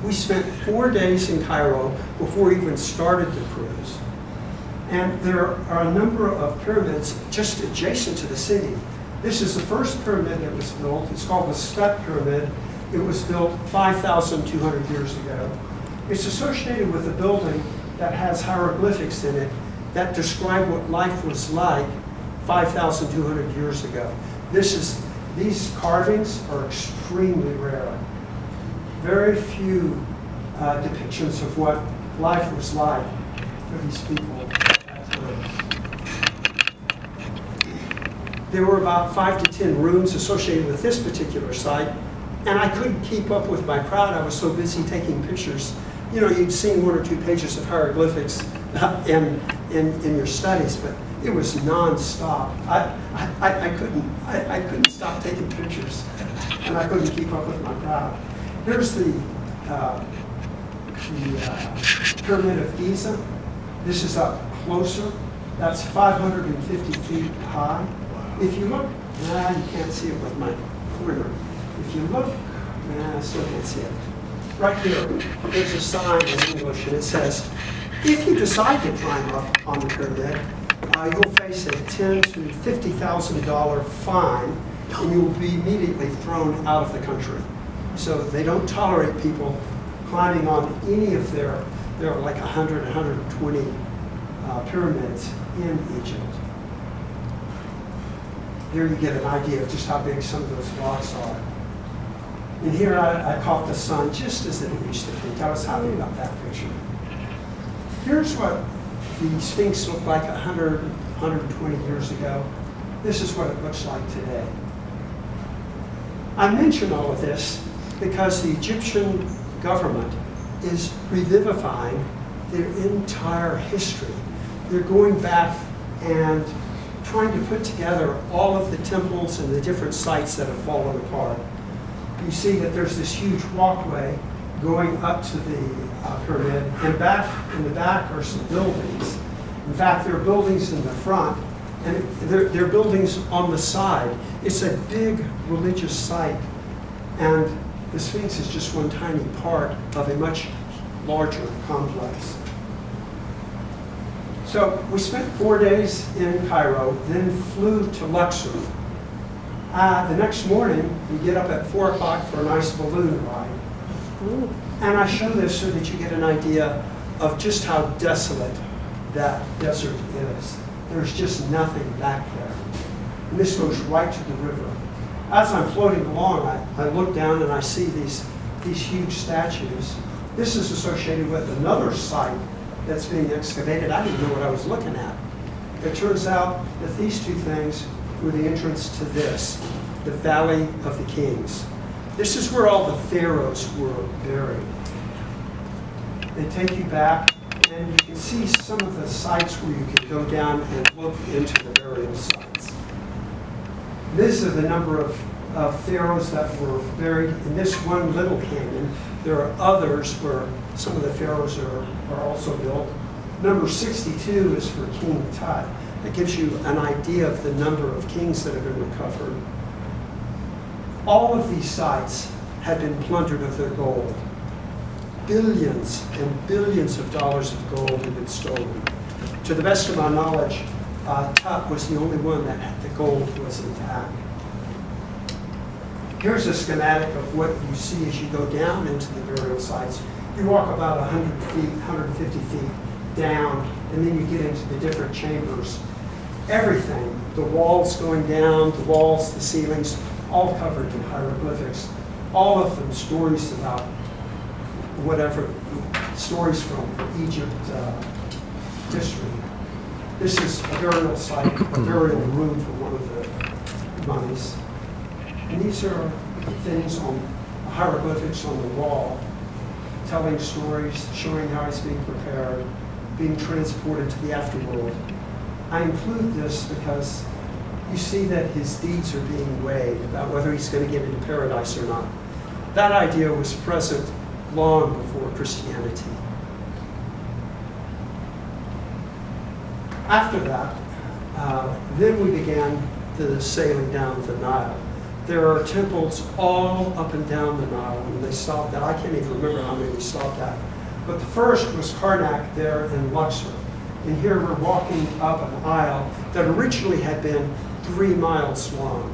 We spent 4 days in Cairo before we even started the cruise. And there are a number of pyramids just adjacent to the city. This is the first pyramid that was built. It's called the Step Pyramid. It was built 5,200 years ago. It's associated with a building that has hieroglyphics in it that describe what life was like 5,200 years ago. These carvings are extremely rare. Very few depictions of what life was like for these people at that time. There were about 5 to 10 rooms associated with this particular site, and I couldn't keep up with my crowd. I was so busy taking pictures. You know, you'd seen 1 or 2 pages of hieroglyphics in your studies, but it was nonstop. I couldn't stop taking pictures, and I couldn't keep up with my crowd. Here's the Pyramid of Giza. This is up closer. That's 550 feet high. If you look, you can't see it with my pointer. If you look, I still can't see it. Right here, there's a sign in English, and it says, if you decide to climb up on the pyramid, you'll face a $10,000 to $50,000 fine, and you will be immediately thrown out of the country. So they don't tolerate people climbing on any of there are like 100, 120 pyramids in Egypt. Here you get an idea of just how big some of those blocks are. And here I caught the sun just as it reached the peak. I was happy about that picture. Here's what the Sphinx looked like 100, 120 years ago. This is what it looks like today. I mention all of this because the Egyptian government is revivifying their entire history. They're going back and trying to put together all of the temples and the different sites that have fallen apart. You see that there's this huge walkway going up to the pyramid, and back in the back are some buildings. In fact, there are buildings in the front, and there are buildings on the side. It's a big religious site, and the Sphinx is just one tiny part of a much larger complex. So we spent 4 days in Cairo, then flew to Luxor. The next morning, we get up at 4 o'clock for a nice balloon ride. And I show this so that you get an idea of just how desolate that desert is. There's just nothing back there. And this goes right to the river. As I'm floating along, I look down and I see these huge statues. This is associated with another site that's being excavated. I didn't know what I was looking at. It turns out that these two things were the entrance to this, the Valley of the Kings. This is where all the pharaohs were buried. They take you back, and you can see some of the sites where you can go down and look into the burial sites. This is the number of pharaohs that were buried in this one little canyon. There are others where some of the pharaohs are also built. Number 62 is for King Tut. It gives you an idea of the number of kings that have been recovered. All of these sites had been plundered of their gold. Billions and billions of dollars of gold had been stolen. To the best of my knowledge, Tut was the only one that had the gold was intact. Here's a schematic of what you see as you go down into the burial sites. You walk about 100 feet, 150 feet down, and then you get into the different chambers. Everything, the walls going down, the walls, the ceilings, all covered in hieroglyphics. All of them stories about whatever, stories from Egypt history. This is a burial site, a burial room for one of the mummies. And these are things on hieroglyphics on the wall, telling stories, showing how he's being prepared, being transported to the afterworld. I include this because you see that his deeds are being weighed about whether he's going to get into paradise or not. That idea was present long before Christianity. After that, then we began the sailing down the Nile. There are temples all up and down the Nile, and they stopped at, I can't even remember how many we stopped at. But the first was Karnak there in Luxor. And here we're walking up an aisle that originally had been 3 miles long.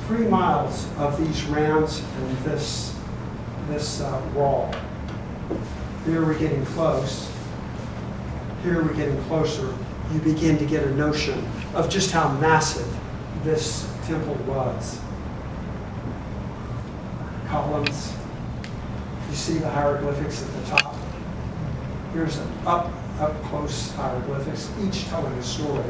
3 miles of these ramps and this wall. Here we're getting close. Here we're getting closer. You begin to get a notion of just how massive this temple was. Columns. You see the hieroglyphics at the top. Here's an up close hieroglyphics, each telling a story.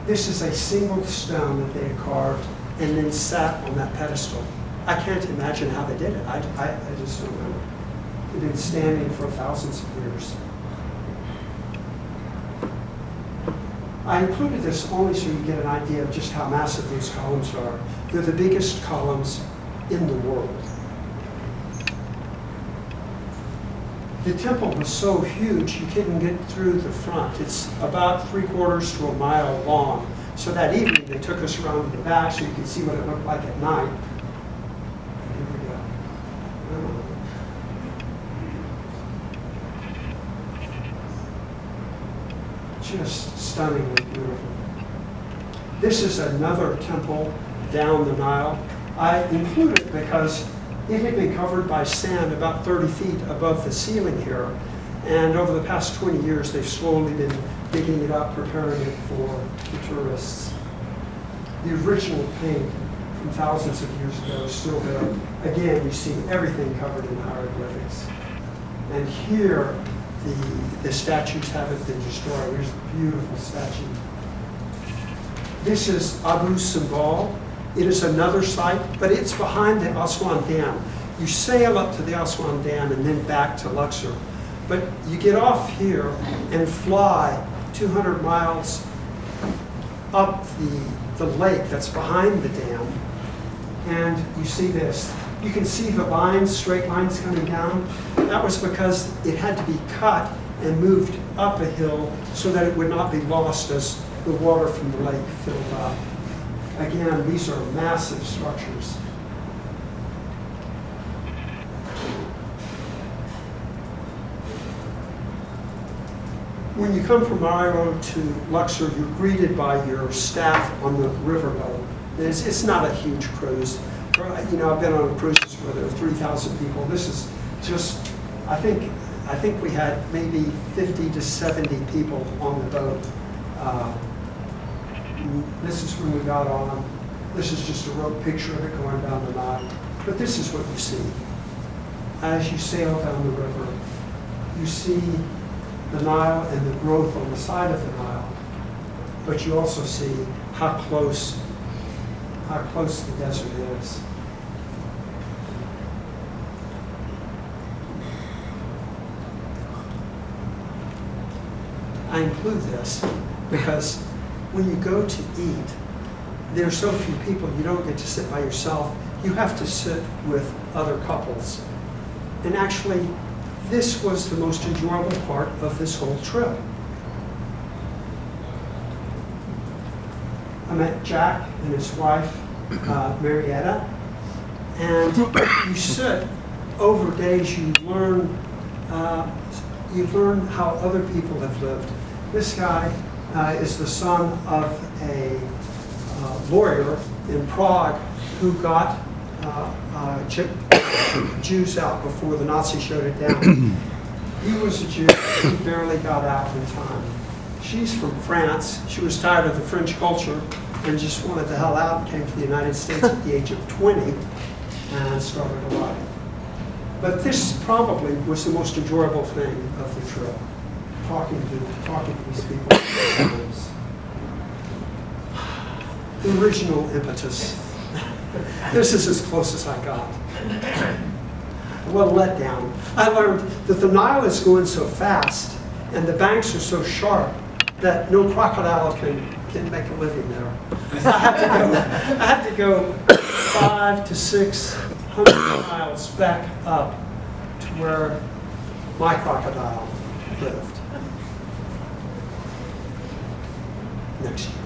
This is a single stone that they had carved and then sat on that pedestal. I can't imagine how they did it. I just don't know. They've been standing for thousands of years. I included this only so you get an idea of just how massive these columns are. They're the biggest columns in the world. The temple was so huge you couldn't get through the front. It's about 3/4 to a mile long. So that evening they took us around to the back so you could see what it looked like at night. Here we go. Just stunningly beautiful. This is another temple down the Nile. I include it because it had been covered by sand about 30 feet above the ceiling here. And over the past 20 years, they've slowly been digging it up, preparing it for the tourists. The original paint from thousands of years ago is still there. Again, you see everything covered in hieroglyphics. And here, the statues haven't been destroyed. Here's a beautiful statue. This is Abu Simbel. It is another site, but it's behind the Aswan Dam. You sail up to the Aswan Dam and then back to Luxor. But you get off here and fly 200 miles up the lake that's behind the dam. And you see this. You can see the lines, straight lines coming down. That was because it had to be cut and moved up a hill so that it would not be lost as the water from the lake filled up. Again, these are massive structures. When you come from Cairo to Luxor, you're greeted by your staff on the riverboat. It's not a huge cruise. You know, I've been on cruises where there are 3,000 people. This is just, I think we had maybe 50 to 70 people on the boat. This is when we got on. This is just a road picture of it going down the Nile. But this is what you see. As you sail down the river, you see the Nile and the growth on the side of the Nile. But you also see how close the desert is. I include this because when you go to eat, there are so few people, you don't get to sit by yourself. You have to sit with other couples. And actually, this was the most enjoyable part of this whole trip. I met Jack and his wife, Marietta, and you sit over days, you learn how other people have lived. This guy is the son of a lawyer in Prague who got Jews out before the Nazis shut it down. He was a Jew, he barely got out in time. She's from France. She was tired of the French culture and just wanted the hell out and came to the United States at the age of 20 and started a life. But this probably was the most enjoyable thing of the trip, talking to these people. The original impetus. This is as close as I got. Well, let down. I learned that the Nile is going so fast and the banks are so sharp that no crocodile can make a living there. I had to go 500 to 600 miles back up to where my crocodile lived. Next year.